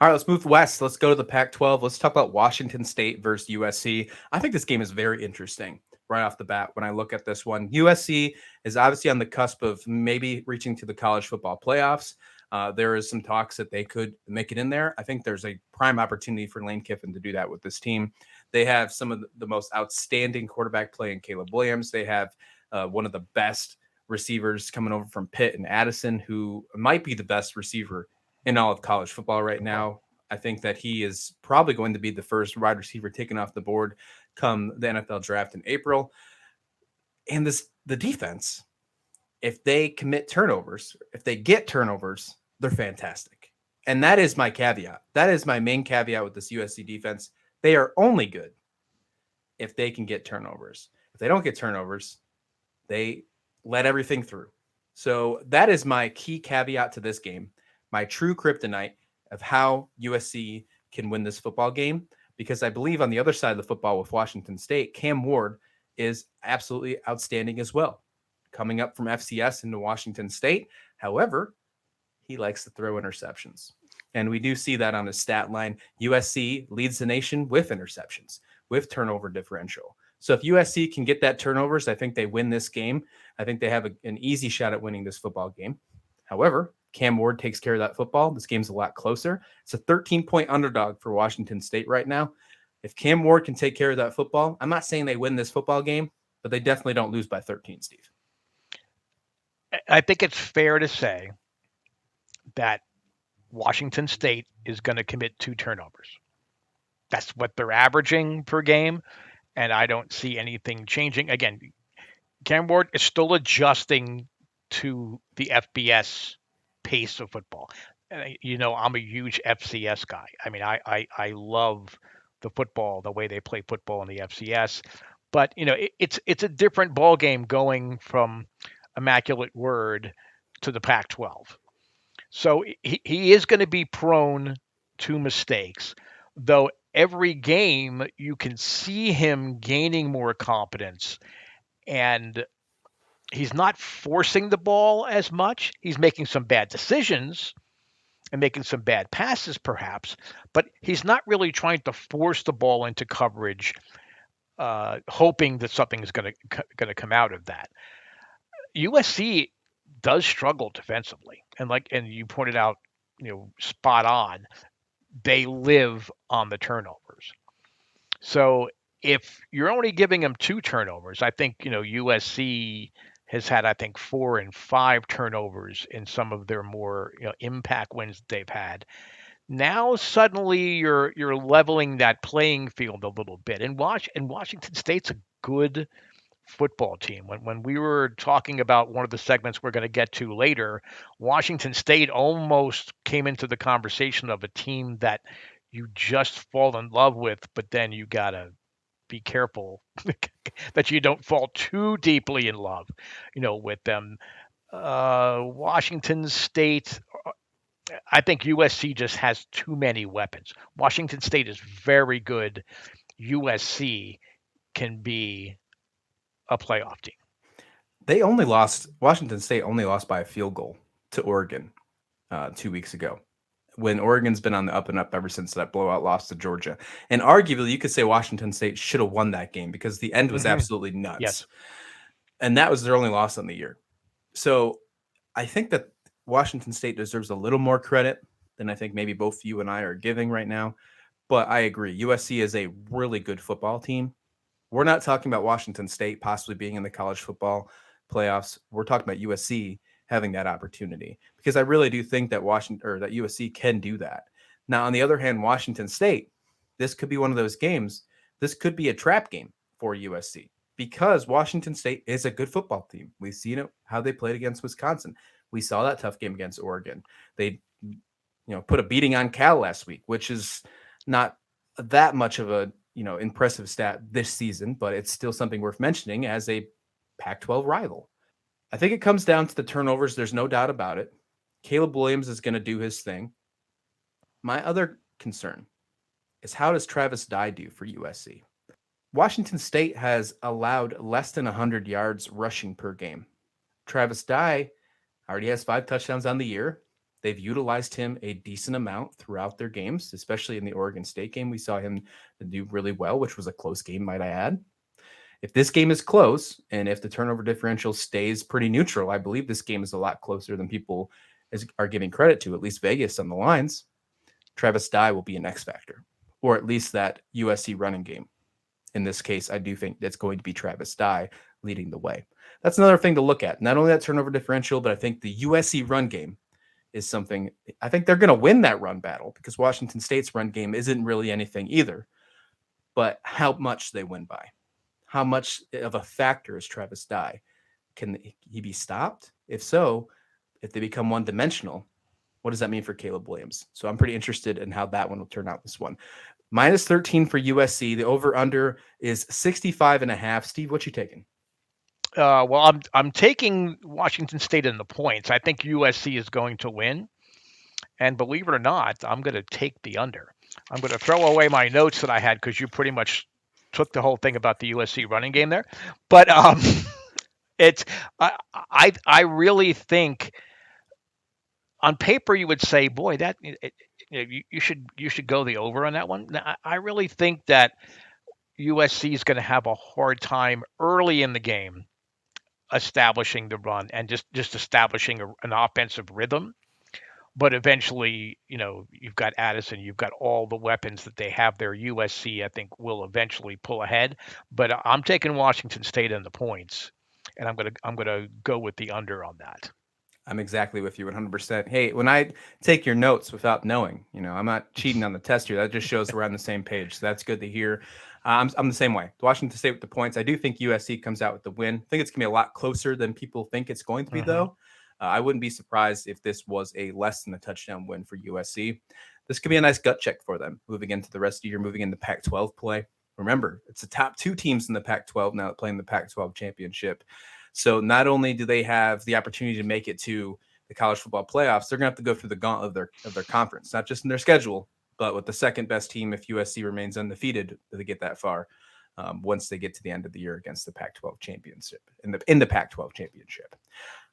All right, let's move west. Let's go to the Pac-12. Let's talk about Washington State versus USC. I think this game is very interesting right off the bat when I look at this one. USC is obviously on the cusp of maybe reaching to the college football playoffs. There is some talks that they could make it in there. I think there's a prime opportunity for Lane Kiffin to do that with this team. They have some of the most outstanding quarterback play in Caleb Williams. They have one of the best receivers coming over from Pitt and Addison, who might be the best receiver in all of college football right now. I think that he is probably going to be the first wide receiver taken off the board come the NFL draft in April. And the defense, if they commit turnovers, if they get turnovers, they're fantastic. And that is my caveat. That is my main caveat with this USC defense. They are only good if they can get turnovers. If they don't get turnovers, they let everything through. So that is my key caveat to this game, my true kryptonite of how USC can win this football game, because I believe on the other side of the football with Washington State, Cam Ward is absolutely outstanding as well, coming up from FCS into Washington State. However, he likes to throw interceptions. And we do see that on his stat line. USC leads the nation with interceptions, with turnover differential. So if USC can get that turnovers, I think they win this game. I think they have an easy shot at winning this football game. However, Cam Ward takes care of that football. This game's a lot closer. It's a 13-point underdog for Washington State right now. If Cam Ward can take care of that football, I'm not saying they win this football game, but they definitely don't lose by 13, Steve. I think it's fair to say that Washington State is going to commit 2 turnovers. That's what they're averaging per game, and I don't see anything changing. Again, Cam Ward is still adjusting to the FBS pace of football. I'm a huge FCS guy. I mean, I love the football, the way they play football in the FCS. But it's a different ball game going from Immaculate Word to the Pac-12. So he is going to be prone to mistakes, though every game you can see him gaining more confidence, and he's not forcing the ball as much. He's making some bad decisions and making some bad passes perhaps, but he's not really trying to force the ball into coverage, hoping that something is going to come out of that. USC does struggle defensively, and you pointed out, spot on. They live on the turnovers. So if you're only giving them 2 turnovers, I think USC has had, I think, 4 and 5 turnovers in some of their more impact wins they've had. Now suddenly you're leveling that playing field a little bit. And Washington State's a good football team. When we were talking about one of the segments we're going to get to later, Washington State almost came into the conversation of a team that you just fall in love with, but then you got to be careful that you don't fall too deeply in love, with them. Washington State, I think USC just has too many weapons. Washington State is very good. USC can be a playoff team. Washington State only lost by a field goal to Oregon 2 weeks ago, when Oregon's been on the up and up ever since that blowout loss to Georgia. And arguably, you could say Washington State should have won that game because the end was absolutely nuts. Yes. And that was their only loss on the year. So I think that Washington State deserves a little more credit than I think maybe both you and I are giving right now. But I agree. USC is a really good football team. We're not talking about Washington State possibly being in the college football playoffs. We're talking about USC having that opportunity, because I really do think that that USC can do that. Now, on the other hand, Washington State, this could be one of those games. This could be a trap game for USC, because Washington State is a good football team. We've seen it, how they played against Wisconsin. We saw that tough game against Oregon. They, put a beating on Cal last week, which is not that much of a, impressive stat this season, but it's still something worth mentioning as a Pac-12 rival. I think it comes down to the turnovers. There's no doubt about it. Caleb Williams is going to do his thing. My other concern is, how does Travis Dye do for USC? Washington State has allowed less than 100 yards rushing per game. Travis Dye already has 5 touchdowns on the year. They've utilized him a decent amount throughout their games, especially in the Oregon State game. We saw him do really well, which was a close game, might I add. If this game is close and if the turnover differential stays pretty neutral, I believe this game is a lot closer than people are giving credit to, at least Vegas on the lines. Travis Dye will be an X factor, or at least that USC running game. In this case, I do think that's going to be Travis Dye leading the way. That's another thing to look at. Not only that turnover differential, but I think the USC run game is something. I think they're going to win that run battle because Washington State's run game isn't really anything either. But how much they win by, how much of a factor is Travis Dye? Can he be stopped? If so, if they become one-dimensional, what does that mean for Caleb Williams? So I'm pretty interested in how that one will turn out this one. Minus 13 for USC. The over-under is 65.5. Steve, what you taking? Well, I'm taking Washington State in the points. I think USC is going to win. And believe it or not, I'm going to take the under. I'm going to throw away my notes that I had because you pretty much took the whole thing about the USC running game there. But it's I really think on paper you would say, boy, that you should go the over on that one. Now, I really think that USC is going to have a hard time early in the game establishing the run and just establishing an offensive rhythm. But eventually, you've got Addison, you've got all the weapons that they have there. USC, I think, will eventually pull ahead. But I'm taking Washington State in the points, and I'm gonna go with the under on that. I'm exactly with you 100%. Hey, when I take your notes without knowing, I'm not cheating on the test here. That just shows we're on the same page. So that's good to hear. I'm the same way. Washington State with the points. I do think USC comes out with the win. I think it's going to be a lot closer than people think it's going to be, though. I wouldn't be surprised if this was a less than a touchdown win for USC. This could be a nice gut check for them moving into the rest of the year, moving into Pac-12 play. Remember, it's the top two teams in the Pac-12 now playing the Pac-12 championship. So not only do they have the opportunity to make it to the college football playoffs, they're going to have to go through the gauntlet of their conference, not just in their schedule, but with the second best team, if USC remains undefeated, they get that far once they get to the end of the year against the Pac-12 championship in the Pac-12 championship.